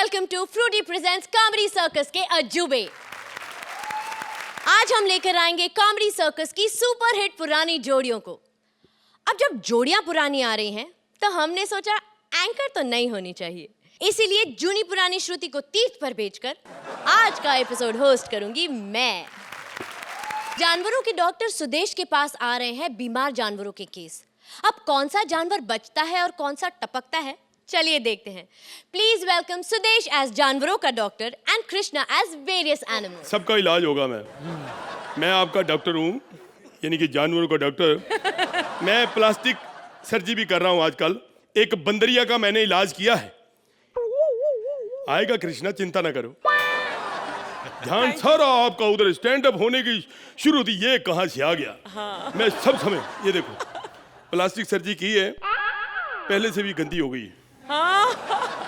Welcome to Frooti presents comedy circus के अजूबे। आज हम लेकर आएंगे कॉमेडी सर्कस की सुपर हिट पुरानी जोड़ियों को। अब जब जोड़ियां पुरानी आ रही हैं, तो हमने सोचा एंकर तो नहीं होनी चाहिए, इसीलिए जूनी पुरानी श्रुति को तीर्थ पर भेजकर आज का एपिसोड होस्ट करूंगी मैं। जानवरों के डॉक्टर सुदेश के पास आ रहे हैं बीमार जानवरों के केस। अब कौन सा जानवर बचता है और कौन सा टपकता है, चलिए देखते हैं। प्लीज वेलकम सुदेश एज जानवरों का doctor and Krishna as various animals. सबका इलाज होगा। मैं आपका डॉक्टर हूँ, यानी कि जानवरों का डॉक्टर। मैं प्लास्टिक सर्जरी भी कर रहा हूँ आजकल। एक बंदरिया का मैंने इलाज किया है। आएगा कृष्णा, चिंता ना करो। ध्यान सारा आपका उधर स्टैंड अप होने की शुरू थी, ये कहाँ से आ गया। हाँ। मैं सब समय ये देखो प्लास्टिक सर्जरी की है, पहले से भी गंदी हो गई है। हाँ।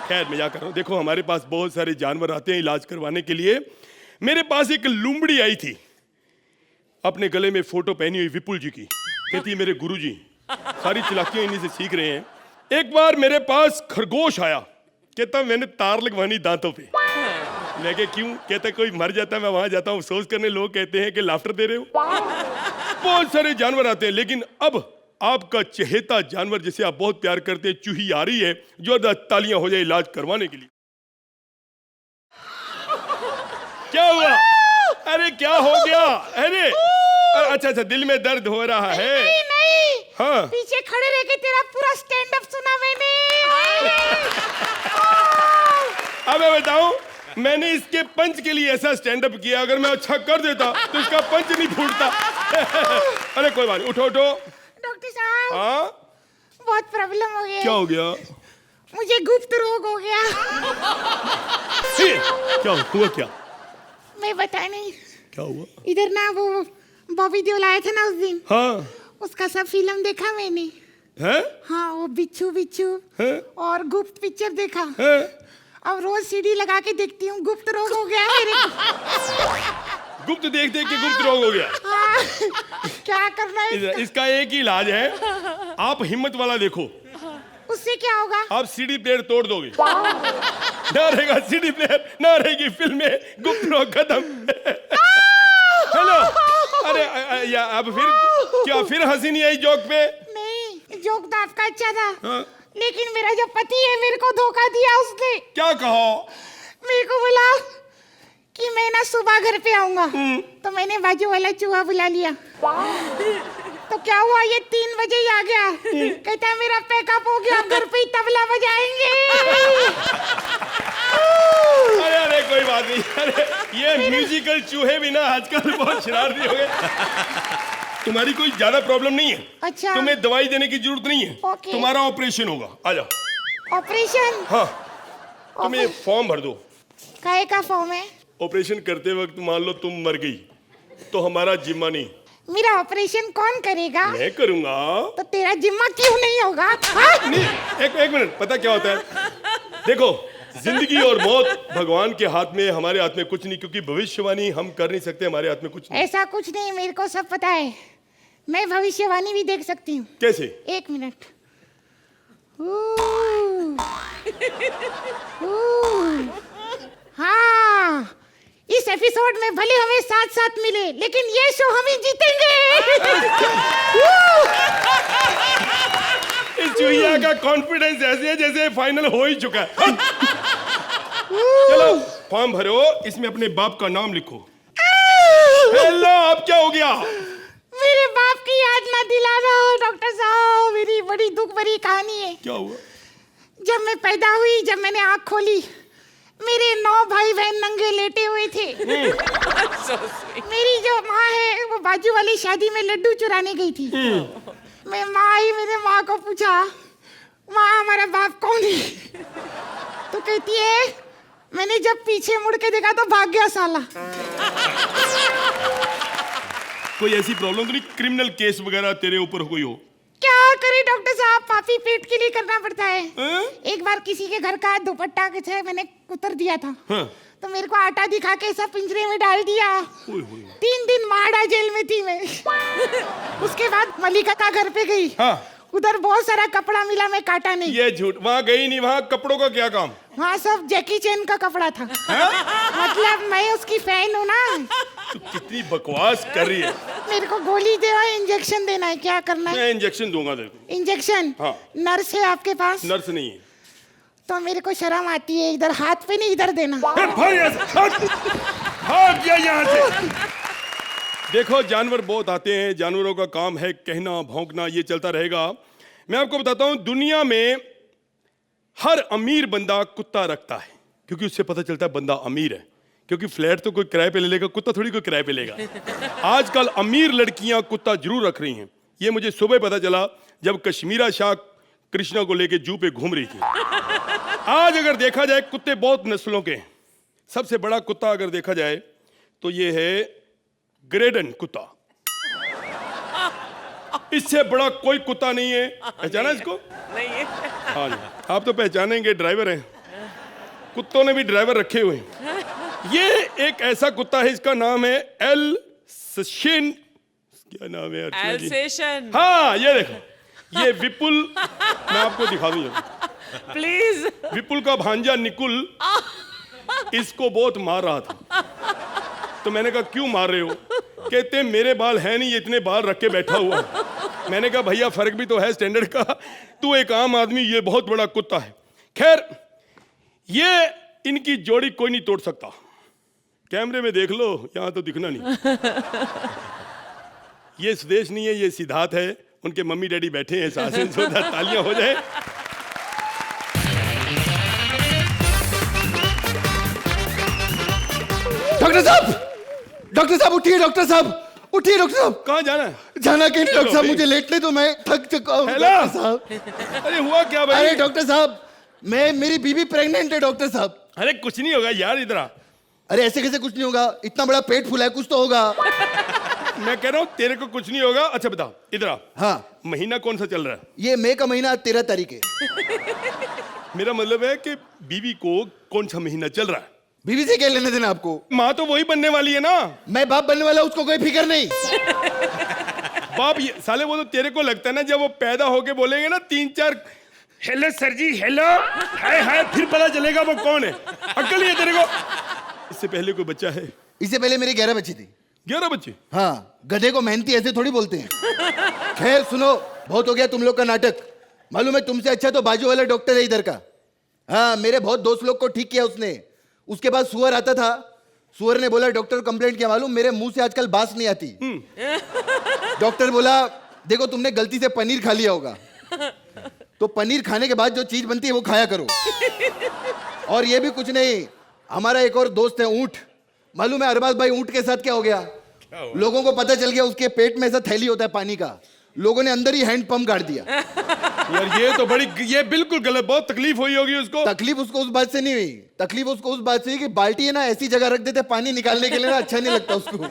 खैर मजाक कर रहा हूँ। देखो हमारे पास बहुत सारे जानवर आते हैं इलाज करवाने के लिए। मेरे पास एक लूमड़ी आई थी, अपने गले में फोटो पहनी हुई विपुल जी की। कहती है मेरे गुरुजी, सारी चालाकियां इन्हीं से सीख रहे हैं। एक बार मेरे पास खरगोश आया, कहता मैंने तार लगवानी दांतों पे। मैं कहा क्यों? कहता कोई मर जाता है मैं वहां जाता हूँ अफसोस करने, लोग कहते हैं कि लाफ्टर दे रहे हो। बहुत सारे जानवर आते हैं, लेकिन अब आपका चहेता जानवर जिसे आप बहुत प्यार करते हैं, चूही आ रही है। जोरदार तालियां हो जाए इलाज करवाने के लिए। क्या हुआ? अरे क्या हो गया? अरे अच्छा अच्छा, दिल में दर्द हो रहा है। नहीं। हाँ, पीछे खड़े रह के तेरा पूरा स्टैंड अप सुना मैंने। अब मैं बताऊं, मैंने इसके पंच के लिए ऐसा स्टैंड अप किया, अगर मैं अच्छा कर देता तो इसका पंच नहीं फूटता। अरे कोई बात नहीं, उठो उठो। डॉक्टर साहब, हाँ बहुत प्रॉब्लम हो गया। क्या हो गया? मुझे गुप्त रोग हो गया। क्या हुआ? क्या मैं बता नहीं। क्या हुआ? इधर ना वो बॉबी देओल आया था ना उस दिन। हाँ। उसका सब फिल्म देखा मैंने। है? हाँ, वो बिच्छू बिच्छू और गुप्त पिक्चर देखा। है? अब रोज सीडी लगा के देखती हूँ। गुप्त रोग हो गया मेरे को। गुप्त देख देख के गुप्त रोग हो गया। हाँ, क्या करना है? इसका एक ही इलाज है, आप हिम्मत वाला देखो। उससे क्या होगा? आप सीडी प्लेयर तोड़ दोगे। ना रहेगा सीडी प्लेयर, ना रहेगी फिल्में, गुप्त रोग खत्म। हेलो। अरे या अब फिर क्या, फिर हंसी नहीं आई जोक पे? नहीं, जोक तो आपका अच्छा था। हाँ? लेकिन मेरा जो पति है मेरे को धोखा दिया उसने। क्या कहो? मेरे को बोला कि मैं ना सुबह घर पे आऊंगा, तो मैंने बाजू वाला चूहा बुला लिया। तो क्या हुआ, ये 3 बजे ही आ गया। कहता मेरा पैकअप हो गया, घर पे ही तबला बजाएंगे। अरे अरे कोई बात नहीं। अरे ये म्यूजिकल चूहे भी ना आजकल बहुत शरारती हो गए। तुम्हारी कोई ज्यादा प्रॉब्लम नहीं है। अच्छा। तुम्हें दवाई देने की जरूरत नहीं है। ओके। तुम्हारा ऑपरेशन होगा, आ जाओ। ऑपरेशन? हाँ, तुम ये फॉर्म भर दो। काहे का फॉर्म है? ऑपरेशन करते वक्त मान लो तुम मर गई तो हमारा जिम्मा नहीं। मेरा ऑपरेशन कौन करेगा? मैं करूंगा। तो तेरा जिम्मा क्यों नहीं होगा? हाँ? नहीं, एक मिनट, पता क्या होता है? देखो, जिंदगी और मौत भगवान के हाथ में, हमारे हाथ में कुछ नहीं, क्योंकि भविष्यवाणी हम कर नहीं सकते, हमारे हाथ में कुछ नहीं। ऐसा कुछ नहीं, मेरे को सब पता है। मैं भविष्यवाणी भी देख सकती हूँ। कैसे? 1 मिनट। हाँ, इस एपिसोड में भले हमें साथ साथ मिले, लेकिन ये शो हम ही जीतेंगे। इस चूहिया का कॉन्फिडेंस ऐसे है जैसे फाइनल हो ही चुका है। चलो फॉर्म भरो, इसमें अपने बाप का नाम लिखो। हेलो, अब क्या हो गया? मेरे बाप की याद ना दिलाना डॉक्टर साहब, मेरी बड़ी दुख भरी कहानी है। क्या हुआ? जब मैं पैदा हुई, जब मैंने आँख खोली, मेरे 9 भाई बहन नंगे लेटे हुए थे। मेरी जो माँ है वो बाजू वाली शादी में लड्डू चुराने गई थी। मैं माँ आई, मेरे माँ को पूछा, माँ हमारा बाप कौन है? तो कहती है मैंने जब पीछे मुड़ के देखा तो भाग गया साला। कोई ऐसी प्रॉब्लम तो नहीं, क्रिमिनल केस वगैरह तेरे ऊपर कोई हो? क्या करे डॉक्टर साहब, पापी पेट के लिए करना पड़ता है। एक बार किसी के घर का दुपट्टा के मैंने उतर दिया था। हाँ? तो मेरे को आटा दिखा के सब पिंजरे में डाल दिया। 3 दिन माड़ा जेल में थी मैं। उसके बाद मलिका का घर पे गई। हाँ? उधर बहुत सारा कपड़ा मिला, मैं काटा नहीं। ये झूठ, वहाँ गई नहीं, वहाँ कपड़ों का क्या काम? वहाँ सब जैकी चैन का कपड़ा था। मतलब मैं उसकी फैन हूँ ना। तू कितनी बकवास कर रही है। मेरे को गोली दे और इंजेक्शन देना है, क्या करना है? मैं इंजेक्शन दूंगा तेरे को। इंजेक्शन? हाँ। नर्स है आपके पास? नर्स नहीं है। तो मेरे को शर्म आती है, इधर हाथ पे नहीं, इधर देना। भाग यहाँ से। देखो, जानवर बहुत आते हैं, जानवरों का काम है कहना भौंकना, ये चलता रहेगा। मैं आपको बताता हूं, दुनिया में हर अमीर बंदा कुत्ता रखता है, क्योंकि उससे पता चलता है बंदा अमीर है। क्योंकि फ्लैट तो कोई किराए पे ले लेगा, कुत्ता थोड़ी कोई किराए पे लेगा। आजकल अमीर लड़कियां कुत्ता जरूर रख रही हैं। ये मुझे सुबह पता चला जब कश्मीरा शाह कृष्णा को लेके जू पे घूम रही थी। आज अगर देखा जाए, कुत्ते बहुत नस्लों के हैं। सबसे बड़ा कुत्ता अगर देखा जाए तो ये है ग्रेडन कुत्ता। इससे बड़ा कोई कुत्ता नहीं है। पहचाना इसको? नहीं है। हाँ जी, आप तो पहचानेंगे, ड्राइवर हैं। कुत्तों ने भी ड्राइवर रखे हुए हैं। ये एक ऐसा कुत्ता है, इसका नाम है एल्सेशियन। क्या नाम है अर्चना जी? एल्सेशियन। हाँ, ये देखो, ये विपुल, मैं आपको दिखा दूंगा। प्लीज। विपुल का भांजा निकुल इसको बहुत मार रहा था। तो मैंने कहा क्यों मार रहे हो? कहते मेरे बाल हैं नहीं, ये इतने बाल रख के बैठा हुआ। मैंने कहा भैया फर्क भी तो है स्टैंडर्ड का, तू एक आम आदमी, ये बहुत बड़ा कुत्ता है। खैर, ये इनकी जोड़ी कोई नहीं तोड़ सकता। कैमरे में देख लो, यहां तो दिखना नहीं। ये सुदेश नहीं है, ये सिद्धार्थ है। उनके मम्मी डैडी बैठे हैं साथ में, तालियां हो जाए। डॉक्टर साहब, डॉक्टर साहब उठिए, डॉक्टर साहब उठिए, डॉक्टर साहब। कहाँ जाना है? जाना कहीं नहीं डॉक्टर साहब, मुझे लेटने तो, मैं थक चुका हूँ डॉक्टर साहब। अरे हुआ क्या भाई? अरे डॉक्टर साहब, मेरी बीवी प्रेग्नेंट है डॉक्टर साहब। अरे कुछ नहीं होगा यार, इधर आ। अरे ऐसे कैसे कुछ नहीं होगा? इतना बड़ा पेट फूला है, कुछ तो होगा। मैं कह रहा हूँ तेरे को कुछ नहीं होगा। अच्छा बता, इधर आ। हाँ। महीना कौन सा चल रहा है? ये मई का महीना 13 तारीख है। मेरा मतलब है कि बीवी को कौन सा महीना चल रहा है? बीवी से क्या लेने देना आपको? माँ तो वही बनने वाली है ना। मैं बाप बनने वाला, उसको कोई फिक्र नहीं। बाप ये साले, वो तो तेरे को लगता है ना, जब वो पैदा होके बोलेंगे ना 3-4 हेलो सर जी, हेलो हाय हाय, फिर पता चलेगा वो कौन है। अक्ल ही है तेरे को? इससे पहले कोई बच्चा है? इससे पहले मेरी 11 बच्ची थी। 11 बच्चे? हाँ, गधे को मेहनती ऐसे थोड़ी बोलते हैं। खैर सुनो, बहुत हो गया तुम लोग का नाटक। मालूम है तुमसे अच्छा तो बाजू वाला डॉक्टर है इधर का। हाँ, मेरे बहुत दोस्त लोग को ठीक किया उसने। उसके बाद सुअर आता था, सुअर ने बोला डॉक्टर कंप्लेंट किया, मालूम मेरे मुंह से आजकल बास नहीं आती। डॉक्टर बोला देखो तुमने गलती से पनीर खा लिया होगा, तो पनीर खाने के बाद जो चीज बनती है वो खाया करो। और ये भी कुछ नहीं, हमारा एक और दोस्त है ऊंट। मालूम है अरबाज भाई ऊंट के साथ क्या हो गया? लोगों को पता चल गया उसके पेट में ऐसा थैली होता है पानी का, लोगों ने अंदर ही हैंड पंप गाड़ दिया। यार ये तो बड़ी, ये बिल्कुल गलत। बहुत तकलीफ हुई होगी उसको। तकलीफ उसको उस बात से नहीं हुई, तकलीफ उसको उस बात से हुई कि बाल्टी है ना ऐसी जगह रख देते पानी निकालने के लिए ना, अच्छा नहीं लगता उसको।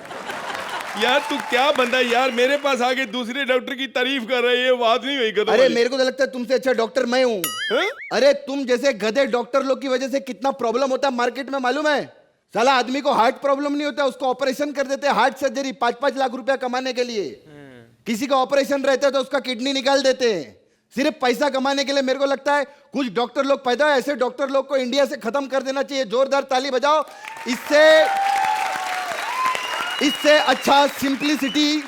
यार तू क्या बंदा है यार, मेरे पास आके दूसरे डॉक्टर की तारीफ कर रही है, वो बात नहीं हुई गधों अरे वाली। मेरे को तो लगता है तुमसे अच्छा डॉक्टर मैं हूँ। हैं? अरे तुम जैसे गधे डॉक्टर लोग की वजह से कितना प्रॉब्लम होता है मार्केट में, मालूम है? साला आदमी को हार्ट प्रॉब्लम नहीं होता, उसको ऑपरेशन कर देते हैं, हार्ट सर्जरी 5-5 लाख रुपया कमाने के लिए। किसी का ऑपरेशन रहता है तो उसका किडनी निकाल देते हैं, सिर्फ पैसा कमाने के लिए। मेरे को लगता है कुछ डॉक्टर लोग पैदा है, ऐसे डॉक्टर लोग को इंडिया से खत्म कर देना चाहिए। जोरदार ताली बजाओ। इससे अच्छा सिंप्लिसिटी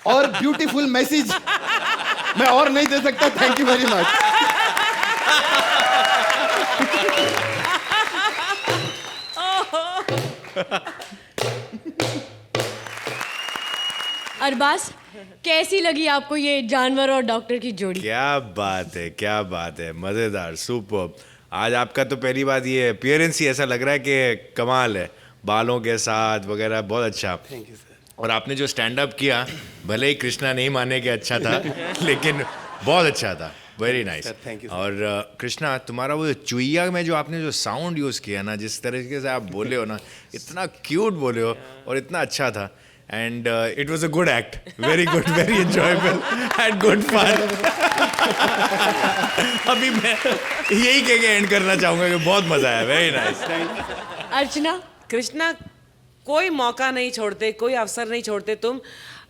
और ब्यूटीफुल मैसेज मैं और नहीं दे सकता। Thank you very much. Arbaaz, कैसी लगी आपको ये जानवर और डॉक्टर की जोड़ी? क्या बात है, क्या बात है, मजेदार, सुपर। आज आपका तो पहली बात ये अपीयरेंस ही ऐसा लग रहा है कि कमाल है, बालों के साथ वगैरह, बहुत अच्छा। Thank you sir. और आपने जो स्टैंड अप किया, भले ही कृष्णा नहीं माने कि अच्छा था, लेकिन बहुत अच्छा था, very nice. thank you, sir. और कृष्णा, तुम्हारा वो चुईया में जो आपने जो साउंड यूज़ किया ना, जिस तरीके से आप बोले हो ना, इतना क्यूट बोले हो और इतना अच्छा था। And it was a good act, very good, very enjoyable and good fun. अभी मैं यही कह के एंड करना चाहूँगा कि बहुत मज़ा आया, वेरी नाइस। अर्चना, कृष्णा, कोई मौका नहीं छोड़ते, कोई अवसर नहीं छोड़ते तुम।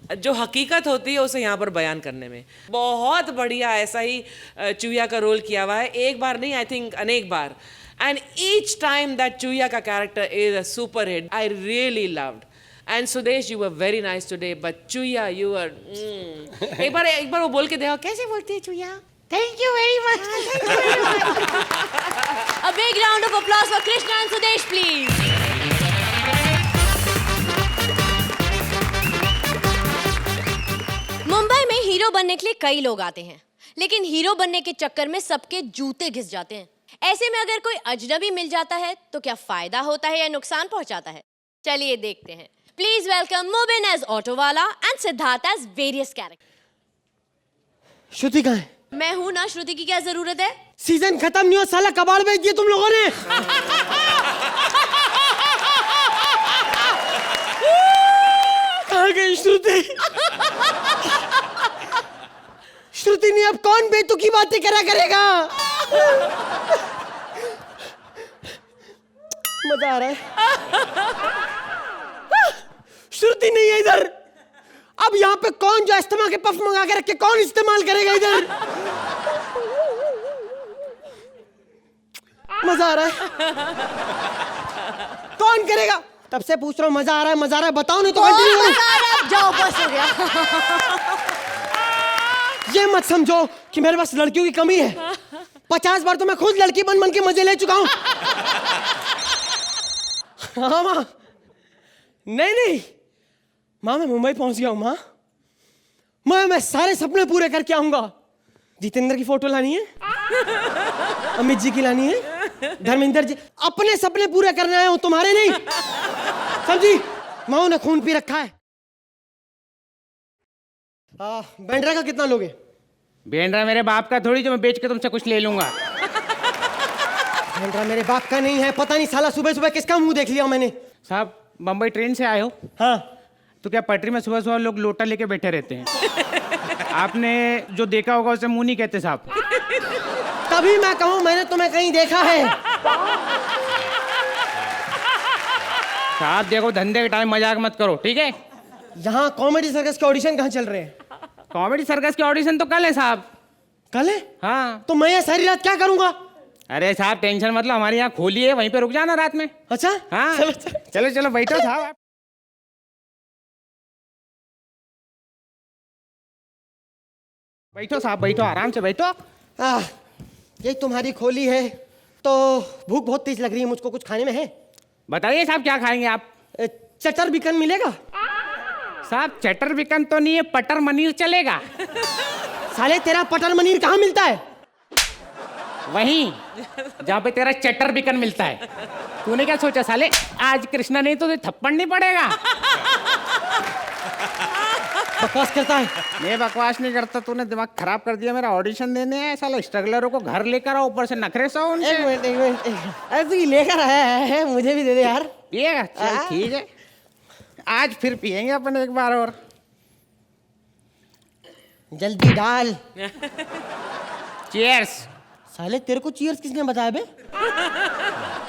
जो हकीकत होती है उसे यहाँ पर बयान करने में। बहुत बढ़िया ऐसा ही चूया का रोल किया हुआ है, एक बार नहीं, आई थिंक अनेक बार। And each time that Chuya का character is a super hit, I really loved. And Sudesh, you were very nice today, but Chuya you are एक बार वो बोल के देखो, कैसे बोलती है Chuya? Thank you very much. A big round of applause for Krishna and Sudesh, please. Mumbai में हीरो बनने के लिए कई लोग आते हैं, लेकिन हीरो बनने के चक्कर में सबके जूते घिस जाते हैं। ऐसे में अगर कोई अजनबी मिल जाता है तो क्या फायदा होता है या नुकसान पहुंचाता है? चलिए देखते हैं। प्लीज वेलकम मुबिन एज ऑटोवाला and Siddharth as various character. Shruti कहाँ है? मैं हूं ना, श्रुति की क्या जरूरत है? सीजन खत्म नहीं हो, साला कबाड़ बेच दिए तुम लोगों ने। कहाँ गई श्रुति? श्रुति ने अब कौन बेतुकी बातें करा करेगा? मजा आ रहा है। श्रुति नहीं है इधर। अब यहाँ पे कौन जो अस्थमा के पफ मंगा के रखे, कौन इस्तेमाल करेगा इधर? मजा आ रहा है। कौन करेगा? तब से पूछ रहा हूँ, मजा आ रहा है, मजा आ रहा है, बताओ नहीं तो कंटिन्यू करो। जाओ, बस हो गया। ये मत समझो कि मेरे पास लड़कियों की कमी है। 50 बार तो मैं खुद लड़की बन बन के मजे ले चुका हूँ। हाँ माँ, नहीं माँ, मैं मुंबई पहुंच गया हूँ माँ। मैं सारे सपने पूरे करके आऊंगा। जितेंद्र की फोटो लानी है, अमित जी की लानी है, धर्मेंद्र जी, अपने सपने पूरे करने आया हूं, तुम्हारे नहीं। समझी? माँ ने खून पी रखा है। बैंड्रा का कितना लोगे? बैंड्रा मेरे बाप का थोड़ी जो मैं बेच के तुमसे कुछ ले लूंगा। बैंड्रा मेरे बाप का नहीं है। पता नहीं साला सुबह सुबह किसका मुंह देख लिया मैंने। साहब, बम्बई ट्रेन से आए हो? हाँ। तो क्या पटरी में सुबह सुबह लोग लोटा लेके बैठे रहते हैं? आपने जो देखा होगा उसे मुंह नहीं कहते साहब। तभी मैं कहूं, मैंने तुम्हें कहीं देखा है। साहब देखो, धंधे के टाइम मजाक मत करो, ठीक है? यहाँ कॉमेडी सर्कस के ऑडिशन कहाँ चल रहे हैं? कॉमेडी सर्कस के ऑडिशन तो कल है साहब। कल है? हाँ। तो मैं ये सारी रात क्या करूंगा? अरे साहब टेंशन मतलब, हमारे यहाँ खोली है, वहीं पे रुक जाना रात में। अच्छा हाँ चलो चलो चलो बैठो साहब आप। बैठो साहब, बैठो, आराम से बैठो। ये तुम्हारी खोली है तो भूख बहुत तेज लग रही है मुझको, कुछ खाने में है? बताइए साहब क्या खाएंगे आप? चटर बिकन मिलेगा? साहब चटर बिकन तो नहीं है, पटर मनीर चलेगा। साले तेरा पटर मनीर कहाँ मिलता है? वहीं जहाँ पे तेरा चटर बिकन मिलता है। तूने क्या सोचा साले, आज कृष्णा नहीं तो थप्पड़ नहीं पड़ेगा? बकवास करता है। मैं बकवास नहीं करता, तूने दिमाग खराब कर दिया मेरा। ऑडिशन देने है साला, स्ट्रगलरों को घर लेकर आओ, ऊपर से नखरे सो उनके। एक मिनट अरे तू लेकर आया है, मुझे भी दे दे यार। पिएगा? चल ठीक है, आज फिर पिएंगे अपन एक बार और। जल्दी डाल। चीयर्स। साले तेरे को चीयर्स किसने बताया बे?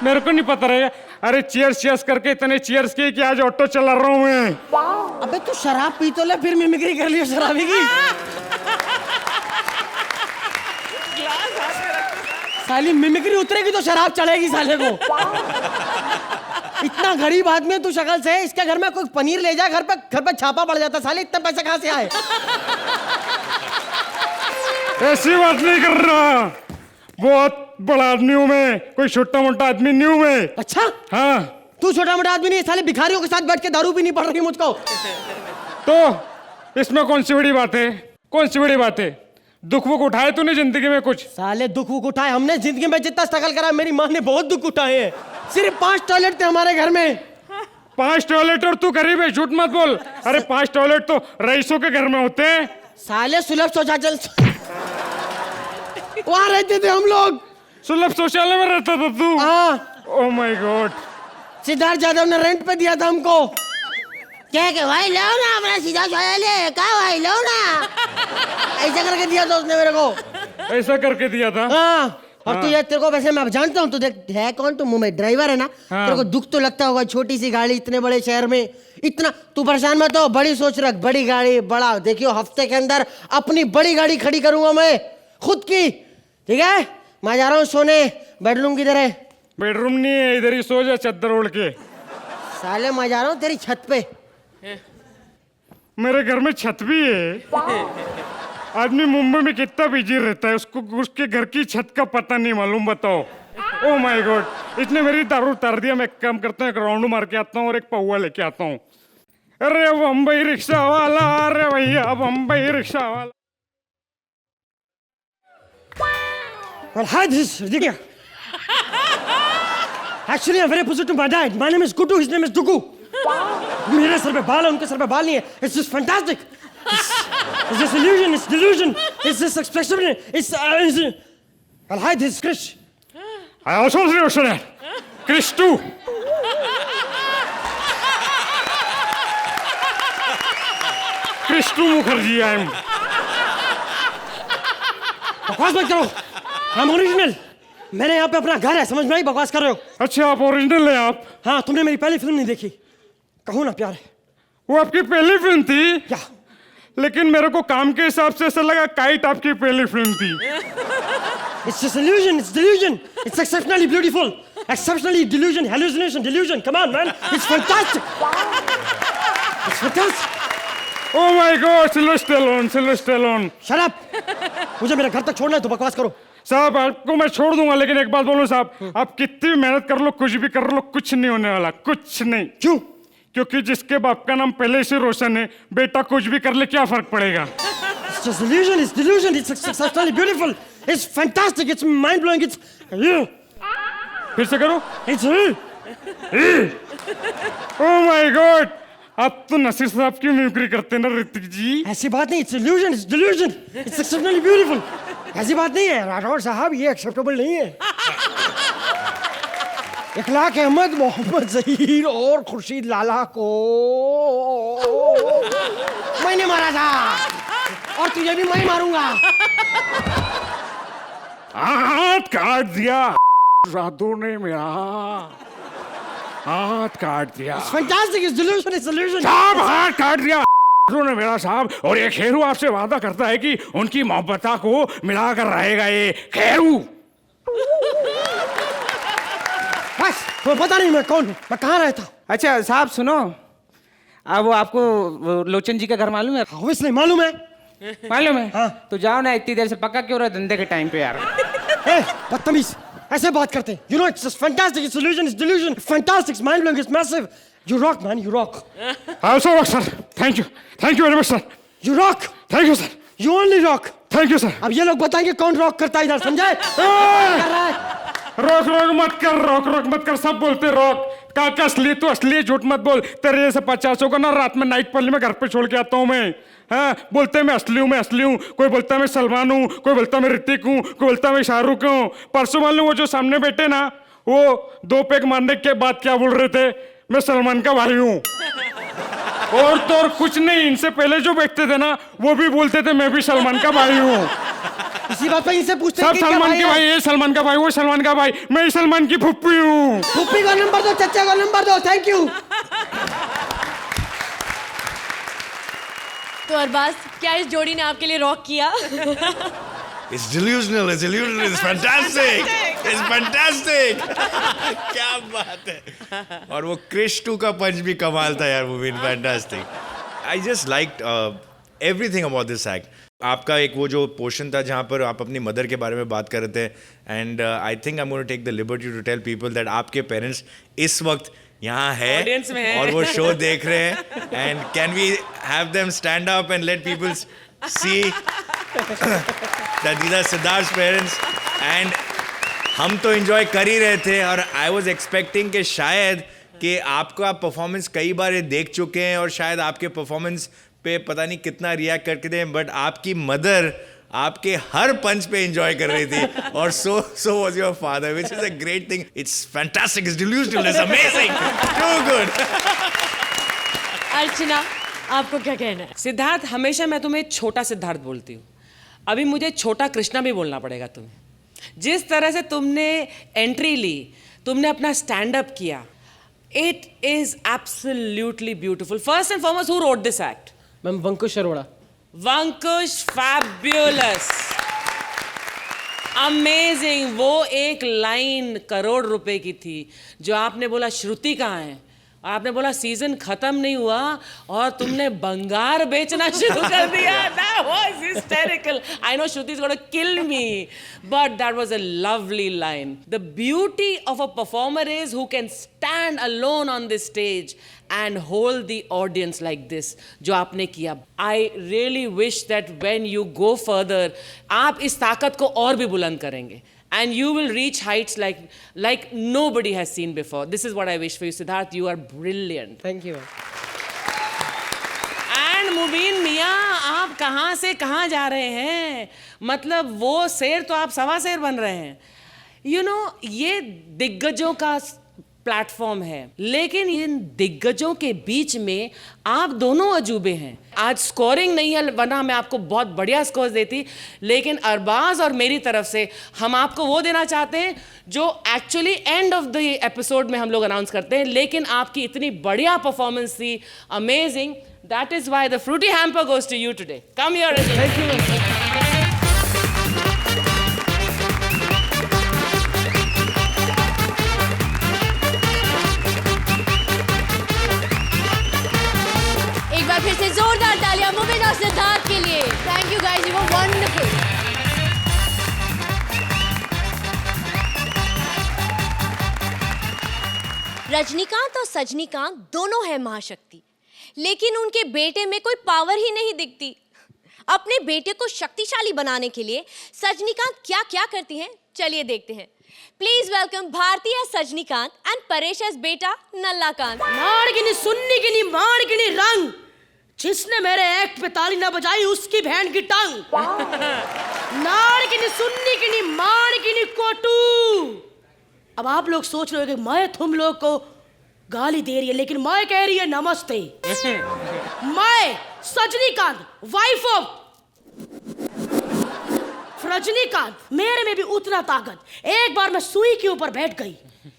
मेरे को नहीं पता रहेगा। अरे चीयर्स चीयर्स करके इतने चीयर्स किए कि आज ऑटो चला रहा हूँ मैं। अबे तू शराब पी तो ले, फिर मिमिक्री कर लियो शराबी की। साली मिमिक्री उतरेगी तो शराब चढ़ेगी साले को। इतना गरीब आदमी है तू शक्ल से, इसके घर में कोई पनीर ले जाए, घर पे छापा पड़ जाता। साले इतने पैसे कहाँ से आए? ऐसी बात नहीं कर रहा, बहुत बड़ा आदमी हूँ मैं, कोई छोटा मोटा आदमी नहीं हूँ मैं। अच्छा हाँ। तू छोटा मोटा आदमी नहीं, साले भिखारियों के साथ बैठ के दारू पीनी पड़ रही मुझको। तो इसमें कौन सी बड़ी बात है? कौन सी बड़ी बात है? दुख वुख उठाए तूने जिंदगी में कुछ? साले दुख वुख उठाए हमने जिंदगी में, जितना स्ट्रगल करा मेरी माँ ने बहुत दुख उठाए हैं। सिर्फ 5 टॉयलेट थे हमारे घर में। 5 टॉयलेट और तू गरीब है, झूठ मत बोल। अरे 5 टॉयलेट तो रईसों के घर में होते हैं। साले सुलभ शौचालय वहां रहते थे हम लोग। सुलभ शौचालय में रहता था तू? हाँ। Oh my God. Siddharth Yadav ने रेंट पे दिया था हमको। क्या के भाई लो ना हमारा सीधा शौचालय का, भाई लो ना, ऐसा करके दिया था उसने मेरे को। ऐसा करके दिया था? हाँ। और तू यार, तेरे को वैसे मैं जानता हूँ, तो देख है कौन, तू मुंबई ड्राइवर है ना, तेरे को दुख तो लगता होगा, छोटी सी गाड़ी इतने बड़े शहर में, इतना तू परेशान मत हो, बड़ी सोच रख, बड़ी गाड़ी बड़ा, देखियो हफ्ते के अंदर अपनी बड़ी गाड़ी खड़ी करूंगा मैं खुद की, ठीक है? मैं जा रहा हूँ सोने, बेडरूम किधर है? बेडरूम नहीं है, इधर ही सो जा चादर ओढ़ के। साले मैं जा रहा हूँ तेरी छत पे। मेरे घर में छत भी है। आदमी मुंबई में कितना बिजी रहता है, उसको उसके घर की छत का पता नहीं मालूम, बताओ। ओह माय गॉड, इसने मेरी दारू उतार दिया। मैं एक काम करता हूँ, एक राउंड मार के आता हूँ और एक पौवा लेके आता हूँ। अरे बम्बई रिक्शा वाला, अरे भैया बम्बई रिक्शा वाला। Well, hi, this is ridiculous. Actually, I'm very opposite to my dad. My name is Gudu, his name is Dugu. मेरे सर पे बाल है, उनके सर पे बाल नहीं है. It's just fantastic. It's just illusion, it's delusion. It's just expression. It's well, hi, this is Krish. I also listener. Krish too. Krish too Mukherjee, I am. बकवास मत करो. I'm original. मेरे यहाँ पे अपना घर है, समझ में आई? बकवास कर रहे हो? अच्छा, आप ओरिजिनल हैं आप? हाँ, तुमने मेरी पहली फिल्म नहीं देखी, कहो ना प्यार है. वो आपकी पहली फिल्म थी? क्या? लेकिन मेरे को काम के हिसाब से ऐसा लगा काइट आपकी पहली फिल्म थी। It's just illusion, it's delusion. It's exceptionally beautiful. Exceptionally delusion, hallucination, delusion. Come on, man. It's fantastic. It's fantastic. Oh my God, Sylvester Stallone, Sylvester Stallone. Shut up. मुझे मेरे घर तक छोड़ना है तो बकवास करो. साहब आपको मैं छोड़ दूंगा, लेकिन एक बात बोलूं साहब, आप कितनी भी मेहनत कर लो, कुछ भी कर लो, कुछ नहीं होने वाला, कुछ नहीं। क्यों? क्योंकि जिसके बाप का नाम पहले से रोशन है, बेटा कुछ भी कर ले क्या फर्क पड़ेगा? It's just illusion, it's delusion, it's exceptionally beautiful, it's fantastic, it's mind blowing, it's फिर से करो। it's Oh my God, आप तो नसीर साहब की मिमिक्री करते हैं ना ऋतिक जी? ऐसी बात नहीं, it's illusion, it's delusion, it's exceptionally beautiful. ऐसी बात नहीं है राठौर साहब, ये एक्सेप्टेबल नहीं है. इखलाक अहमद, मोहम्मद जहीर और खुर्शीद लाला को मैंने मारा था और तुझे भी मैं मारूंगा. हाथ काट दिया जादू ने मेरा, हाथ काट दिया. It's fantastic, it's delusion, it's illusion. साहब हाथ काट दिया ने मेरा साहब. और ये खेरू आपसे वादा करता है कि उनकी मोहब्बता को मिलाकर रहेगा. ये खेरू बस तुम्हें पता नहीं मैं कौन हूँ, मैं कहाँ रहता हूँ. अच्छा साहब सुनो, अब वो आपको वो लोचन जी का घर मालूम है? ऑब्वियसली मालूम है. मालूम है? हाँ. तो जाओ ना, इतनी देर से पक्का क्यों रहा धंधे के टाइम पे यार? ए बदतमीज, ऐसे बात करते हैं. You know, it's just fantastic, it's illusion, it's delusion, fantastic, it's mind blowing, it's massive. You rock, man, you rock. Also rock sir, thank you very much sir. You rock. Thank you sir. You only rock. Thank you sir. अब ये लोग बताएंगे कौन rock करता है इधर, समझे? कर रहा है. रोक मत कर, सब बोलते रॉक का असली तो असली, झूठ मत बोल. तेरे जैसे 50 को ना रात में नाइट पल्ली में घर पे छोड़ के आता हूँ मैं. हाँ, बोलते मैं असली हूँ. कोई बोलता है मैं सलमान हूँ, कोई बोलता है मैं ऋतिक हूँ, कोई बोलता है मैं शाहरुख हूँ. परसों मान लो वो जो सामने बैठे ना, वो 2 पैक मारने के बाद क्या बोल रहे थे? मैं सलमान का भाई हूँ. और तो और कुछ नहीं, इनसे पहले जो बैठते थे ना, वो भी बोलते थे मैं भी सलमान का भाई हूँ. इसी बात पे इनसे पूछते हैं सब कि क्या सलमान भाई के है? भाई, ये सलमान का भाई, वो सलमान का भाई, मैं सलमान की फुप्पी हूँ. फुप्पी का नंबर दो, चचा का नंबर दो. Thank you. तो अरबाज, क्या इस जोड़ी ने आपके लिए रॉक किया? It's delusional, it's fantastic, it's fantastic. क्या बात है. और वो क्रिश 2 का पंच भी कमाल था यार, वो भी fantastic. I just liked everything about this act. आपका एक वो जो पोर्शन था जहाँ पर आप अपनी मदर के बारे में बात कर रहे थे, and I think I am going to take the liberty to tell people that आपके पेरेंट्स इस वक्त यहाँ है Audience में है. और वो शो देख रहे हैं. And can we have them stand up and let people see that these are Siddharth's parents. and हम तो एंजॉय कर ही रहे थे, और आई वॉज एक्सपेक्टिंग कि शायद कि आपका परफॉर्मेंस कई बार ये देख चुके हैं और शायद आपके परफॉर्मेंस पे पता नहीं कितना रिएक्ट करके दें, बट आपकी मदर आपके हर पंच पे एंजॉय कर रही थी. और so was your father, which is a great thing. It's fantastic, it's delusional, it's amazing, too good. अर्चना, आपको क्या कहना है? सिद्धार्थ, हमेशा मैं तुम्हें छोटा सिद्धार्थ बोलती हूँ. अभी मुझे छोटा कृष्णा भी बोलना पड़ेगा तुम्हें. जिस तरह से तुमने एंट्री ली, तुमने अपना स्टैंड अप किया, it is absolutely beautiful. First and foremost, who wrote this act? Ma'am Vankush Arora. Vankush, fabulous, amazing. वो एक लाइन करोड़ रुपए की थी जो आपने बोला श्रुति कहाँ है, आपने बोला सीजन खत्म नहीं हुआ और तुमने बंगार बेचना शुरू कर दिया. That was hysterical. I know Shruti is going to kill me, but that was a lovely line. The beauty of a performer is who can stand alone on this stage and hold the audience like this, जो आपने किया. I really wish that when you go further, आप इस ताकत को और भी बुलंद करेंगे. And you will reach heights like nobody has seen before. This is what I wish for you, Siddharth. You are brilliant. Thank you. And मुबीन मियाँ, आप कहाँ से कहाँ जा रहे हैं? मतलब वो शेर तो आप सवा शेर बन रहे हैं. You know, ये दिग्गजों का प्लेटफॉर्म है, लेकिन इन दिग्गजों के बीच में आप दोनों अजूबे हैं. आज स्कोरिंग नहीं है, वरना मैं आपको बहुत बढ़िया स्कोर देती, लेकिन अरबाज और मेरी तरफ से हम आपको वो देना चाहते हैं जो actually end of the episode में हम लोग अनाउंस करते हैं. लेकिन आपकी इतनी बढ़िया परफॉर्मेंस थी, amazing. That is why the Frooti hamper goes to you today. Come here. Thank you. फिर से जोरदार तालियां मुबीन और सिद्धार्थ के लिए. Thank you guys, you were wonderful. Rajinikanth और सजनीकांत दोनों हैं महाशक्ति, लेकिन उनके बेटे में कोई पावर ही नहीं दिखती. अपने बेटे को शक्तिशाली बनाने के लिए सजनीकांत क्या क्या करती हैं, चलिए देखते हैं. प्लीज वेलकम भारतीय सजनीकांत एंड परेश बेटा नल्लाकांत. नाड़गिनी सुन्नी माड़गिनी रंग, जिसने मेरे एक्ट पे ताली ना बजाई उसकी बहन की टंग. नाड़गिनी सुन्नी माड़गिनी कोटू. अब आप लोग सोच रहे हो कि मैं तुम लोग को गाली दे रही है, लेकिन मैं कह रही है नमस्ते. मैं सजनीकांत, वाइफ ऑफ रजनीकांत, मेरे में भी उतना ताकत. एक बार मैं सुई के ऊपर बैठ गई.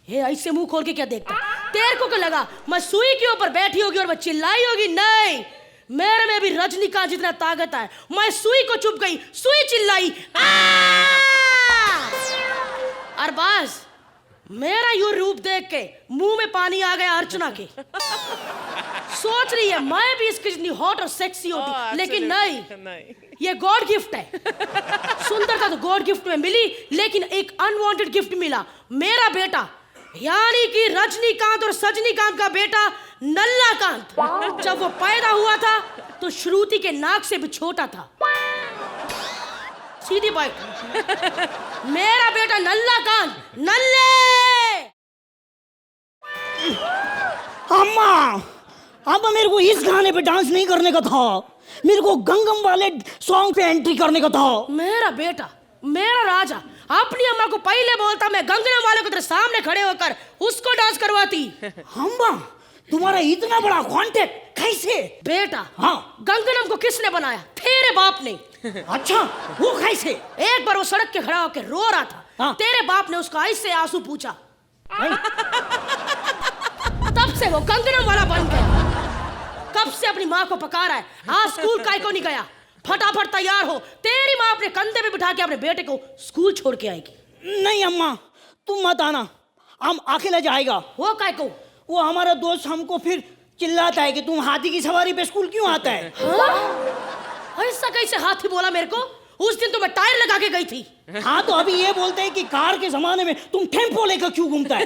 ये ऐसे मुंह खोल के क्या देखता? तेरे को क्या लगा मैं सुई के ऊपर बैठी होगी और मैं चिल्लाई होगी? नहीं, मेरे में भी रजनीकांत जितना ताकत है. मैं सुई को चुप गई, सुई चिल्लाई. अरबाज, मेरा यू रूप देख के मुंह में पानी आ गया अर्चना के. सोच रही है मैं भी इसकी जितनी हॉट और सेक्सी होती, लेकिन नहीं, ये गॉड गिफ्ट है. सुंदरता तो गॉड गिफ्ट में मिली, लेकिन एक अनवांटेड गिफ्ट मिला. मेरा बेटा, यानी कि रजनीकांत और सजनीकांत का बेटा नल्लाकांत, जब वो पैदा हुआ था तो श्रुति के नाक से भी छोटा था. सीधी बात. मेरा बेटा नल्लाकांत, नल्ले. अम्मा मेरे को इस गाने पे डांस नहीं करने का था, मेरे को गंगम वाले सॉन्ग पे एंट्री करने का था. मेरा बेटा, मेरा राजा, अपनी अम्मा को पहले बोलता, मैं गंगनम वाले को तेरे सामने खड़े होकर उसको डांस करवाती. अम्मा, तुम्हारा इतना बड़ा कॉन्टेक्ट कैसे? बेटा, हाँ, गंगनम को किसने बनाया? तेरे बाप ने. अच्छा, वो कैसे? एक बार वो सड़क के खड़ा होकर रो रहा था. हाँ? तेरे बाप ने उसको ऐसे आंसू पूछा. तब से वो गंगनम वाला बन गया. कब से अपनी माँ को पका रहा है. आज स्कूल काहे को नहीं गया? फटाफट तैयार हो, तेरी माँ अपने कंधे पे बिठा के अपने बेटे को स्कूल छोड़ के आएगी. नहीं अम्मा, तुम मत आना, हम अकेला जाएगा. वो काहे को? वो हमारा दोस्त हमको फिर चिल्लाता है कि तुम हाथी की सवारी पे स्कूल क्यों आता है. ऐसा कैसे हाथी बोला मेरे को? उस दिन तो मैं टायर लगा के गई थी. हाँ, तो अभी ये बोलते हैं कि कार के जमाने में तुम टेम्पो लेकर क्यों घूमता है.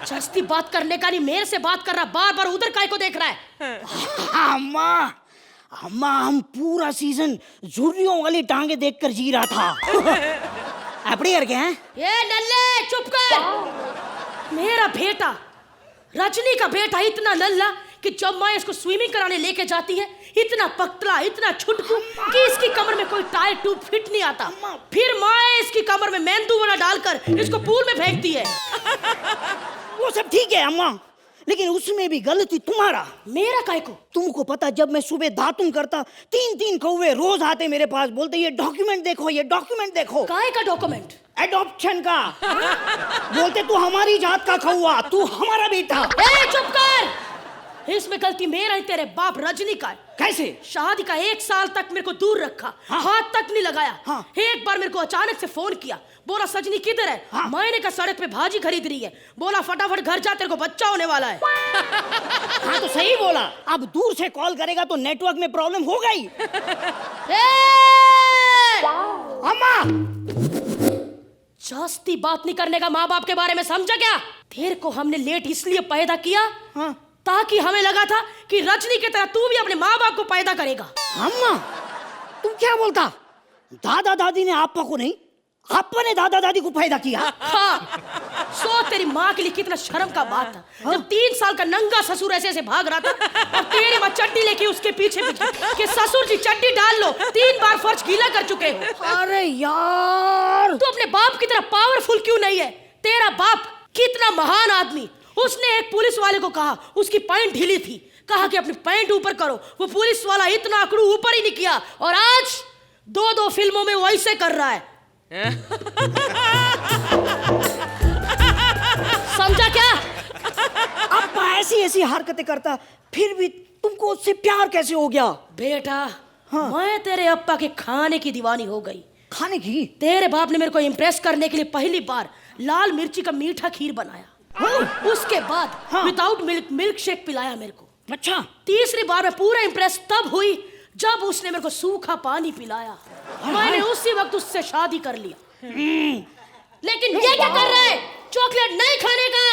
जस्ती बात करने का नहीं, मेरे से बात कर रहा, बार बार उधर काहे को देख रहा है. अम्मा, हम पूरा सीजन झुर्रियों वाली टांगे देखकर जी रहा था. अपने करके हैं. ये नल्ले, चुप कर. मेरा बेटा, रजनी का बेटा इतना नल्ला कि जब मैं इसको स्विमिंग कराने लेके जाती है, इतना पतला, इतना छुटकू कि इसकी कमर में कोई टायर ट्यूब फिट नहीं आता. फिर मैं इसकी कमर में मेंदू वड़ा डालकर इसको पूल में फेंकती है. वो सब ठीक है अम्मा, लेकिन उसमें भी गलती तुम्हारा। मेरा काय को? तुमको पता, जब मैं सुबह दातुन करता 3-3 कौवे रोज आते मेरे पास, बोलते ये डॉक्यूमेंट देखो, ये डॉक्यूमेंट देखो। काय का डॉक्यूमेंट? एडॉप्शन का। बोलते तू हमारी जात का कौवा, तू हमारा बेटा। ए चुप कर! इसमें गलती मेरा है, तेरे बाप रजनी का है। कैसे? शादी का 1 साल तक मेरे को दूर रखा, हाथ तक नहीं लगाया। एक बार मेरे को अचानक से फोन किया, बोला सजनी किधर है? मैंने कहा सड़क पे भाजी खरीद रही है। बोला फटाफट घर जा, तेरे को बच्चा होने वाला है। हाँ तो सही बोला। अब दूर से कॉल करेगा तो नेटवर्क में प्रॉब्लम हो गई। अम्मा, जास्ती बात नहीं करने का माँ बाप के बारे में, समझा क्या? तेरे को हमने लेट इसलिए पैदा किया ताकि हमें लगा था कि रजनी की तरह तू भी अपने माँ बाप को पैदा करेगा। अम्मा तुम क्या बोलता? दादा दादी ने आपा को नहीं, आपा ने दादा दादी को पैदा किया। हाँ, सो तेरी माँ के लिए कितना शर्म का बात था जब 3 साल का नंगा ससुर ऐसे ऐसे भाग रहा था और तेरी माँ चड्डी लेके उसके पीछे पीछे कि ससुर जी चड्डी डाल लो, 3 बार फर्श गीला कर चुके हो। अरे यार, तू अपने बाप की तरह पावरफुल क्यों नहीं है? तेरा बाप कितना महान आदमी, उसने एक पुलिस वाले को कहा, उसकी पैंट ढीली थी, कहा कि अपनी पैंट ऊपर करो, वो पुलिस वाला इतना अकड़ू ऊपर ही नहीं किया और आज 2-2 फिल्मों में वैसे कर रहा है। समझा क्या? अब ऐसी हरकतें करता, फिर भी तुमको उससे प्यार कैसे हो गया? बेटा मैं तेरे अप्पा के खाने की दीवानी हो गई। खाने की? तेरे बाप ने मेरे को इम्प्रेस करने के लिए पहली बार लाल मिर्ची का मीठा खीर बनाया। उसके बाद विदाउट मिल्क शेक पिलाया मेरे को। अच्छा। तीसरी बार मैं पूरा इम्प्रेस तब हुई जब उसने मेरे को सूखा पानी पिलाया। मैंने उसी वक्त उससे शादी कर लिया। लेकिन ये क्या कर रहा है? चॉकलेट नहीं खाने का।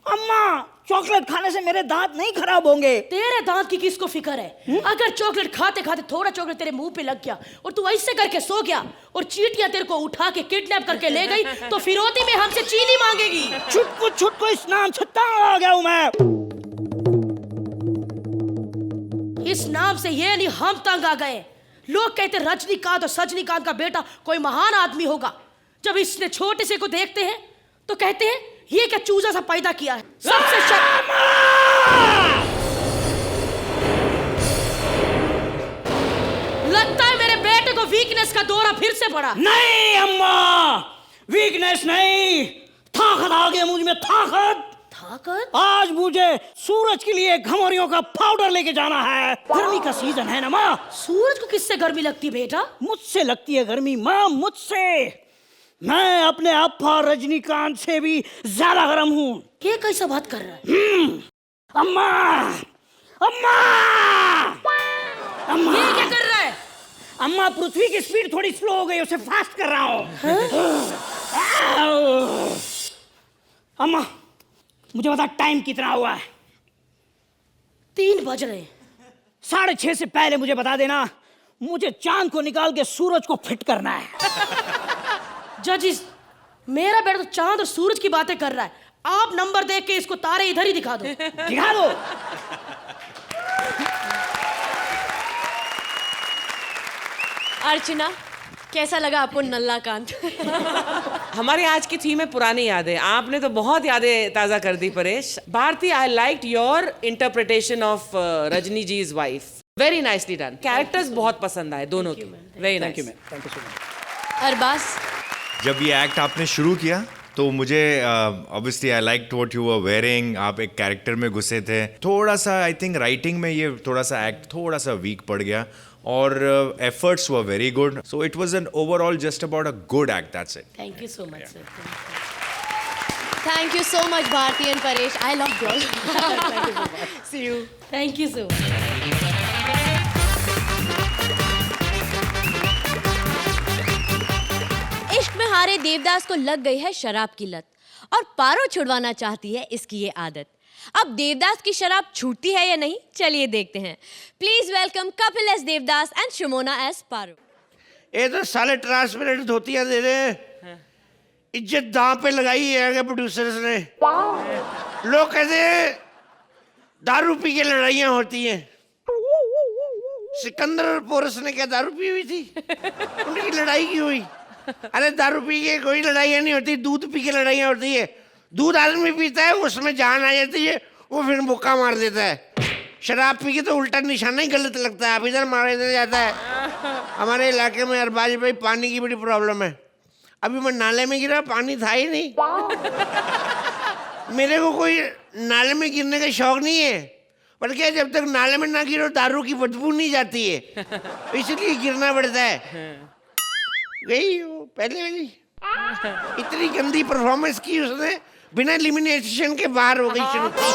अम्मा, चॉकलेट खाने से मेरे दांत नहीं खराब होंगे। तेरे दांत की किसको फिक्र है? अगर चॉकलेट खाते खाते थोड़ा चॉकलेट तेरे मुंह पे लग गया और तू ऐसे करके सो गया और चींटियां तेरे को उठा के किडनैप करके ले गई तो फिरौती में हमसे चीनी मांगेगी। छुटको इस नाम से तंग आ गया हूं मैं। इस नाम से ये नहीं हम तंग आ गए। लोग कहते रजनीकांत और सजनीकांत का बेटा कोई महान आदमी होगा। जब इसने छोटे से को देखते हैं तो कहते हैं ये क्या चूजा सा पैदा किया है। सबसे लगता है मेरे बेटे को वीकनेस का दौरा फिर से पड़ा। नहीं अम्मा, वीकनेस नहीं, ताकत आ गई मुझ में। ताकत? आज मुझे सूरज के लिए घमौरियों का पाउडर लेके जाना है। गर्मी का सीजन है ना माँ। सूरज को किससे गर्मी लगती है बेटा? मुझसे लगती है गर्मी माँ, मुझसे। मैं अपने अप्पा रजनीकांत से भी ज्यादा गर्म हूँ। ये कैसा बात कर रहा है? अम्मा, अम्मा, अम्मा, ये क्या कर रहा है? अम्मा, पृथ्वी की स्पीड थोड़ी स्लो हो गई, उसे फास्ट कर रहा हूँ। अम्मा मुझे बता टाइम कितना हुआ है? 3 बज रहे। 6:30 से पहले मुझे बता देना, मुझे चांद को निकाल के सूरज को फिट करना है। जजिस, मेरा बेटा तो चांद और सूरज की बातें कर रहा है, आप नंबर देख के इसको तारे इधर ही दिखा दो। दिखा दो। अर्चना, कैसा लगा आपको नल्लाकांत? हमारी आज की थीम है पुरानी यादें। आपने तो बहुत यादें ताज़ा कर दी Paresh. Bharti, I liked your interpretation of Rajni ji is wife. Very nicely done. Characters बहुत पसंद आए दोनों के। Very nice. Thank you so much. Arbaaz, जब ये एक्ट आपने शुरू किया तो मुझे obviously I like what you were wearing. आप एक कैरेक्टर में घुसे थे। थोड़ा सा आई थिंक राइटिंग में ये थोड़ा सा एक्ट थोड़ा सा वीक पड़ गया और efforts were very good. So it was an overall just about a good act, that's it. Thank you so much sir. Thank you so much Bharti and Paresh. I love you. See you. Thank you so much. इश्क में हारे देवदास को लग गई है शराब की लत और पारो छुड़वाना चाहती है इसकी ये आदत। अब देवदास की शराब छूटती है या नहीं, चलिए देखते हैं। Please welcome Kapil as Devdas and Shimona as Paro. ये तो साले ट्रांसपेरेंट धोतियां दे रहे हैं। इज्जत दांव पे लगाई है प्रोड्यूसर्स ने। लोग कहते हैं दारू पी के लड़ाइयाँ होती हैं। सिकंदर और पोरस ने क्या दारू पी हुई थी? उनकी लड़ाई की हुई? अरे दारू पी के कोई लड़ाइयाँ नहीं होती, दूध पी के लड़ाइयाँ होती है। दूध आदमी पीता है उसमें जान आ जाती है, वो फिर मुक्का मार देता है। शराब पी के तो उल्टा निशाना ही गलत लगता है, आप इधर मारे इधर जाता है। हमारे इलाके में अरबाज भाई पानी की बड़ी प्रॉब्लम है। अभी मैं नाले में गिरा, पानी था ही नहीं। मेरे को कोई नाले में गिरने का शौक नहीं है, पर क्या जब तक नाले में ना गिरो दारू की बदबू नहीं जाती है, इसलिए गिरना पड़ता है। गई वो पहले वाली, इतनी गंदी परफॉर्मेंस की उसने, बिना एलिमिनेशन के बाहर हो गई श्रुति।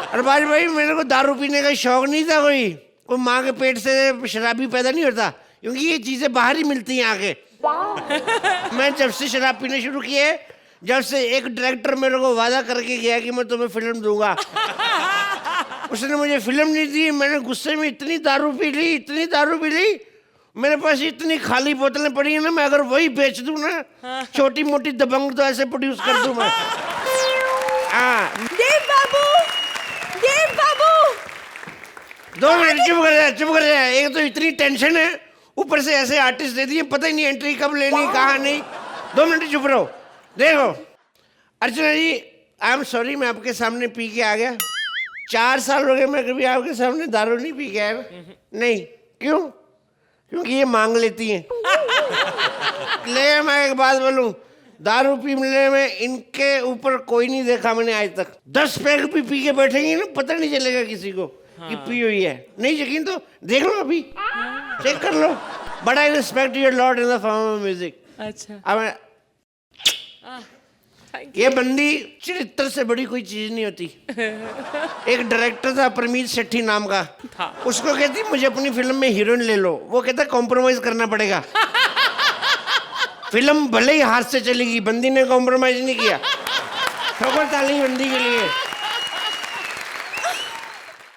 अरबाज भाई मेरे को दारू पीने का शौक नहीं था, कोई माँ के पेट से शराबी पैदा नहीं होता, क्योंकि ये चीजें बाहर ही मिलती हैं आगे। मैं जब से शराब पीने शुरू किए, जब से एक डायरेक्टर मेरे को वादा करके गया कि मैं तुम्हें फिल्म दूंगा, उसने मुझे फिल्म नहीं दी। मैंने गुस्से में इतनी दारू पी ली, मेरे पास इतनी खाली बोतलें पड़ी है ना, मैं अगर वही बेच दूं ना, छोटी मोटी दबंग तो ऐसे प्रोड्यूस कर दूं मैं। हाँ देव बाबू 2 मिनट चुप कर जा। एक तो इतनी टेंशन है, ऊपर से ऐसे आर्टिस्ट दे दिए, पता ही नहीं एंट्री कब लेनी कहाँ नहीं। 2 मिनट चुप रहो। देखो अर्चना जी, आई एम सॉरी, मैं आपके सामने पी के आ गया। 4 साल हो गए मैं कभी आपके सामने दारू नहीं पी के आया। नहीं, क्यों? क्योंकि ये मांग लेती हैं। ले मैं एक बात बोलूं, दारू पीने में इनके ऊपर कोई नहीं देखा मैंने आज तक। 10 पैक भी पी के बैठेंगे ना, पता नहीं चलेगा किसी को कि पी हुई है। नहीं यकीन तो देख लो, अभी चेक कर लो। But I respect your lot in the form of music. अच्छा, ये बंदी चरित्र से बड़ी कोई चीज नहीं होती। एक डायरेक्टर था परमीत शेट्टी नाम का, उसको कहती मुझे अपनी फिल्म में हीरोइन ले लो, वो कहता कॉम्प्रोमाइज करना पड़ेगा। फिल्म भले ही हाथ से चलेगी, बंदी ने कॉम्प्रोमाइज नहीं किया। ठोकर ताली बंदी के लिए।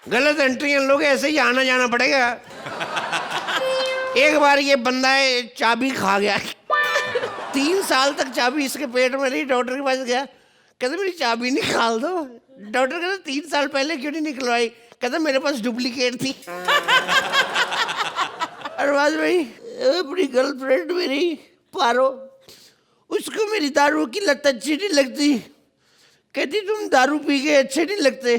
गलत एंट्री लोग ऐसे ही आना जाना पड़ेगा। एक बार ये बंदा है चाबी खा गया, 3 साल तक चाबी इसके पेट में रही। डॉक्टर के पास गया, कहते मेरी चाबी निकाल दो। डॉक्टर कहते 3 साल पहले क्यों नहीं निकलवाई? कहते मेरे पास डुप्लीकेट थी। अरबाज भाई, अपनी गर्लफ्रेंड मेरी पारो, उसको मेरी दारू की लत अच्छी नहीं लगती, कहती तुम दारू पी के अच्छे नहीं लगते।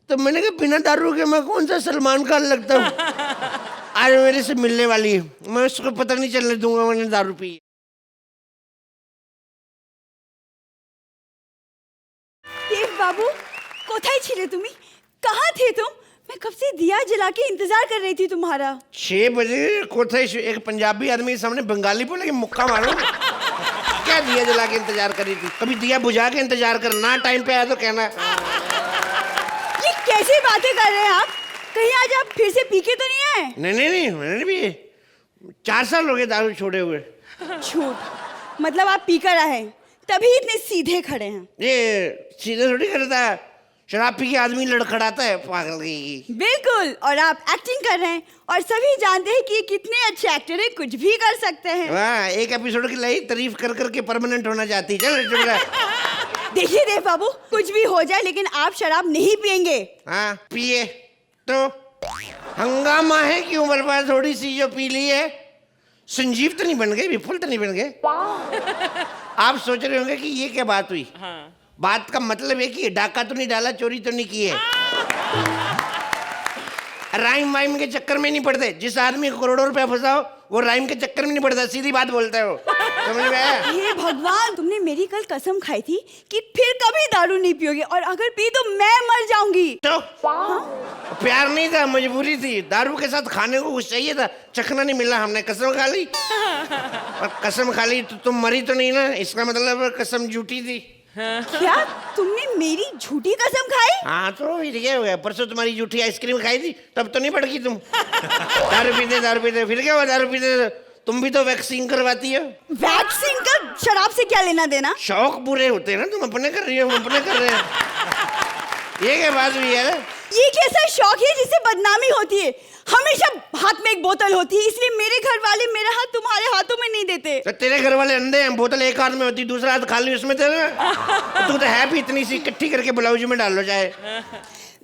तो मैंने कहा बिना दारू के मैं कौन सा सलमान खान लगता हूँ? आज मेरे से मिलने वाली है, मैं उसको पता नहीं चलने दूंगा मैंने दारू पी। देव बाबू कोথায় ছিলে তুমি? कहाँ थे तुम? मैं कब से दिया जला के इंतजार कर रही थी तुम्हारा। 6 बजे कोথায়? एक पंजाबी आदमी के सामने बंगाली बोले कि मुक्का मारो। क्या दिया जला के इंतजार कर रही थी? कभी दिया बुझा के इंतजार करना, टाइम पे आया तो कहना। ये कैसी बातें कर रहे हैं आप? कहीं आज आप फिर से पी के तो नहीं आए? नहीं मैंने नहीं पिए। 4 साल हो गए दारू छोड़े हुए। झूठ, मतलब आप पी कर आए तभी इतने सीधे खड़े हैं। ये सीधे थोड़ी करता है, शराब पी के आदमी लड़खड़ाता है पागल की। बिल्कुल, और आप एक्टिंग कर रहे हैं और सभी जानते हैं कि ये कितने अच्छे एक्टर हैं, कुछ भी कर सकते हैं। वाह, एक एपिसोड की लाई तारीफ कर करके परमानेंट होना चाहती। चल चुप रह। देखिए देव बाबू, कुछ भी हो जाए लेकिन आप शराब नहीं पियेंगे। हाँ पिए तो हंगामा है कि उम्र पर थोड़ी सी जो पी ली है। संजीव तो नहीं बन गए, विपुल तो नहीं बन गए। आप सोच रहे होंगे कि ये क्या बात हुई। बात का मतलब है कि डाका तो नहीं डाला, चोरी तो नहीं की है। राइम वाइम के चक्कर में नहीं पड़ते। जिस आदमी को करोड़ों रुपया फंसाओ वो राइम के चक्कर में नहीं पड़ता, सीधी बात बोलता है वो। समझ में आया? हे भगवान, तुमने मेरी कल कसम खाई थी कि फिर कभी दारू नहीं पियोगे, और अगर पी तो मैं मर जाऊंगी। तो प्यार नहीं था, मजबूरी थी। दारू के साथ खाने को कुछ चाहिए था, चखना नहीं मिला, हमने कसम खा ली। और कसम खा ली तो तुम मरी तो नहीं ना, इसका मतलब कसम झूठी थी। क्या तुमने मेरी झूठी कसम खाई? हाँ तो फिर क्या हो गया? परसों तुम्हारी झूठी आइसक्रीम खाई थी, तब तो नहीं भड़की तुम। दारू पीते फिर क्या हुआ? दारू पीते तुम भी तो वैक्सीन करवाती हो। वैक्सीन का शराब से क्या लेना देना? शौक पूरे होते हैं ना, तुम अपने कर रही हो, हम अपने कर रहे हैं। ये क्या बात हुई है? ये कैसा शौक है जिससे बदनामी होती है? हमेशा हाथ में एक बोतल होती है, इसलिए मेरे घर वाले मेरा हाथ तुम्हारे हाथों में नहीं देते। तो तेरे घर वाले अंधे हैं, बोतल एक हाथ में होती, दूसरा हाथ खाली उसमें तेरे। तू तो है भी इतनी सी, इकट्ठी करके ब्लाउज में डाल लो चाहे।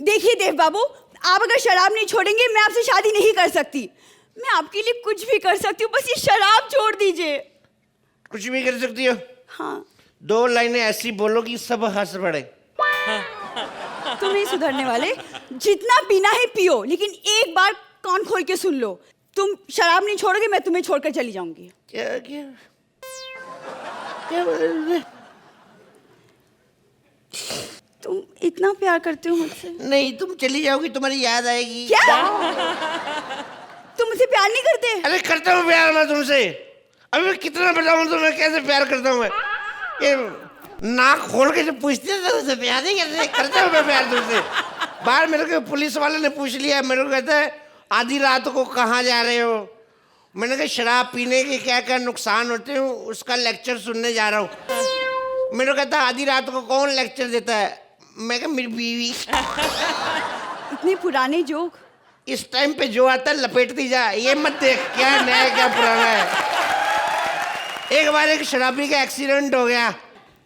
देखिए देव बाबू, आप अगर शराब नहीं छोड़ेंगे मैं आपसे शादी नहीं कर सकती। मैं आपके लिए कुछ भी कर सकती हूँ, बस ये शराब छोड़ दीजिए। कुछ भी कर सकती हो? हाँ। 2 लाइनें ऐसी बोलो कि सब हंस पड़े। तुम नहीं सुधरने वाले। जितना पीना है पियो, लेकिन एक बार कान खोल के सुन लो, तुम शराब नहीं छोड़ोगे, मैं तुम्हें छोड़कर चली जाऊंगी। क्या क्या क्या बोल रहे हो? तुम इतना प्यार करते हो मुझसे? नहीं, तुम चली जाओगी, तुम्हारी याद आएगी। क्या? तुम मुझसे प्यार नहीं करते? अरे करता हूँ प्यार मैं तुमसे। अभी मैं कितना बताऊँ तुम्हें कैसे प्यार करता हूँ मैं। ये नाक खोल के जब पूछते हैं तो उसे प्यार नहीं करते, करता हूँ मैं प्यार तुमसे। बाहर मेरे को पुलिस वाले ने पूछ लिया, मेरे को कहता है आधी रात को कहाँ जा रहे हो। मैंने कहा शराब पीने के क्या क्या नुकसान होते हैं उसका लेक्चर सुनने जा रहा हूँ। मेरे को कहता आधी रात को कौन लेक्चर देता है। मैं कहा मेरी बीवी। इतने पुराने जोक। इस टाइम पे जो आता है लपेटती जा, ये मत देख क्या नया है क्या पुराना है। एक बार एक शराबी का एक्सीडेंट हो गया,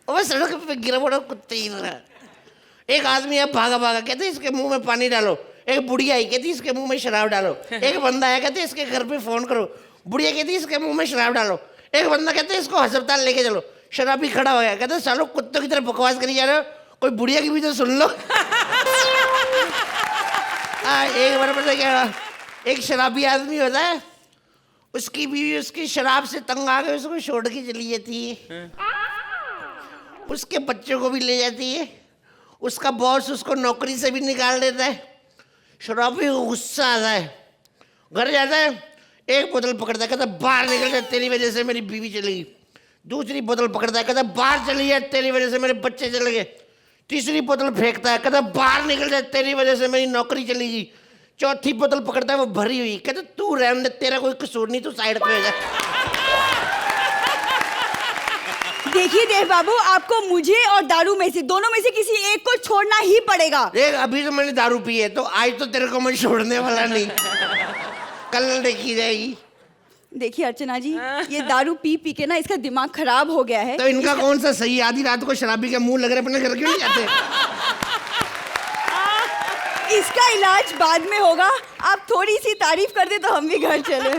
वो सड़क पे गिरा पड़ा कुत्ते ही रहा। एक आदमी अब भागा भागा, कहते इसके मुंह में पानी डालो। एक बुढ़िया आई, कहती इसके मुंह में शराब डालो। एक बंदा आया, कहते इसके घर पे फोन करो। बुढ़िया कहती इसके मुंह में शराब डालो। एक बंदा कहते इसको अस्पताल लेके चलो। शराबी खड़ा हो गया, कहते सालों कुत्तों की तरह बकवास करी जा रहे हो, कोई बुढ़िया की भी तो सुन लो। एक बार पता क्या, एक शराबी आदमी होता है, उसकी बीवी उसकी शराब से तंग आ गई, उसको छोड़ के चली जाती है, उसके बच्चों को भी ले जाती है, उसका बॉस उसको नौकरी से भी निकाल देता है। शराबी को गुस्सा आता है, घर जाता है, एक बोतल पकड़ता है, कहता बाहर निकल जाए तेरी वजह से मेरी बीवी चली गई। दूसरी बोतल पकड़ता है, कहता बाहर चली जाए तेरी वजह से मेरे बच्चे चले गए। तीसरी बोतल फेंकता है, कहता बाहर निकल जाए तेरी वजह से मेरी नौकरी चली गई। चौथी बोतल पकड़ता है, वो भरी हुई, कहता तू रहने दे, तेरा कोई कसूर नहीं, तू साइड पे हो जा। देखिए देव बाबू, आपको मुझे और दारू में से दोनों में से किसी एक को छोड़ना ही पड़ेगा। देख अभी तो मैंने दारू पी है, तो आज तो तेरे को मैं छोड़ने वाला नहीं, कल देखी जाएगी। देखिए अर्चना जी, ये दारू पी पी के ना इसका दिमाग खराब हो गया है। तो इनका कौन सा सही, आधी रात को शराबी के मुंह लग रहे, अपने घर क्यों नहीं जाते? इसका इलाज बाद में होगा, आप थोड़ी सी तारीफ कर दे तो हम भी घर चले।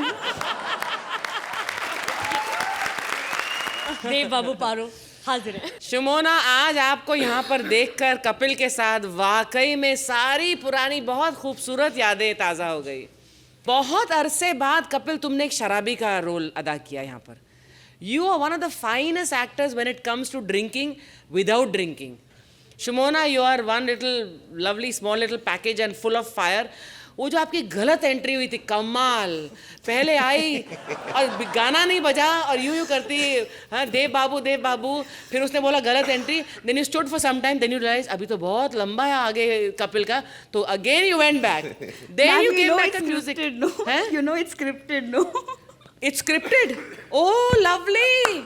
देव बाबू पारो हाजिर है। शुमोना, आज आपको यहाँ पर देखकर कपिल के साथ वाकई में सारी पुरानी बहुत खूबसूरत यादें ताज़ा हो गई। बहुत अरसे बाद कपिल तुमने एक शराबी का रोल अदा किया यहाँ पर। You are one of the finest actors when it comes to drinking without drinking. Shumona, you are one little lovely small little package and full of fire. वो जो आपकी गलत एंट्री हुई थी, कमाल। पहले आई और गाना नहीं बजा और यूं करती, हाँ देव बाबू, फिर उसने बोला गलत entry, then you stood for some time, then you realise अभी तो बहुत लंबा है आगे कपिल का, तो again you went back, then you came back to music. You know it's scripted, no it's scripted. Oh lovely,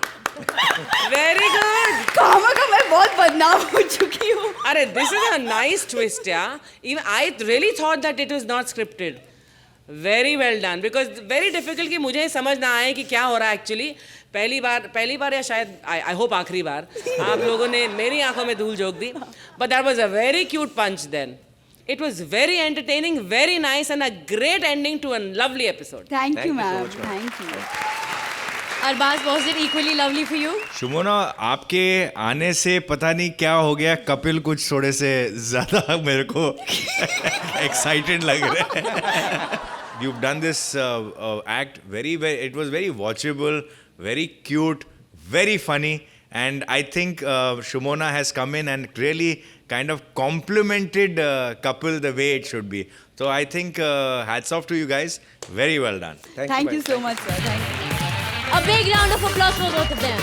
very good. कहाँ का मैं बहुत बदनाम हो चुकी हूँ। अरे this is a nice twist यार। Even I really thought that it was not scripted. Very well done. Because very difficult कि मुझे समझ ना आए कि क्या हो रहा है एक्चुअली। पहली बार या शायद I hope आखिरी बार आप लोगों ने मेरी आंखों में धूल झोंक दी। But that was a very cute punch then. It was very entertaining, very nice, and a great ending to a lovely episode. Thank you, ma'am. Thank you. Arbaaz, was it equally lovely for you? Shumona, आपके आने से पता नहीं क्या हो गया, कपिल कुछ थोड़े से ज़्यादा मेरे को एक्साइटेड लग रहे हैं। You've done this act very, it was very watchable, very cute, very funny, and I think Shumona has come in and really kind of complimented Kapil the way it should be. So I think hats off to you guys. Very well done. Thank you so much, sir. Thank you. A big round of applause for both of them.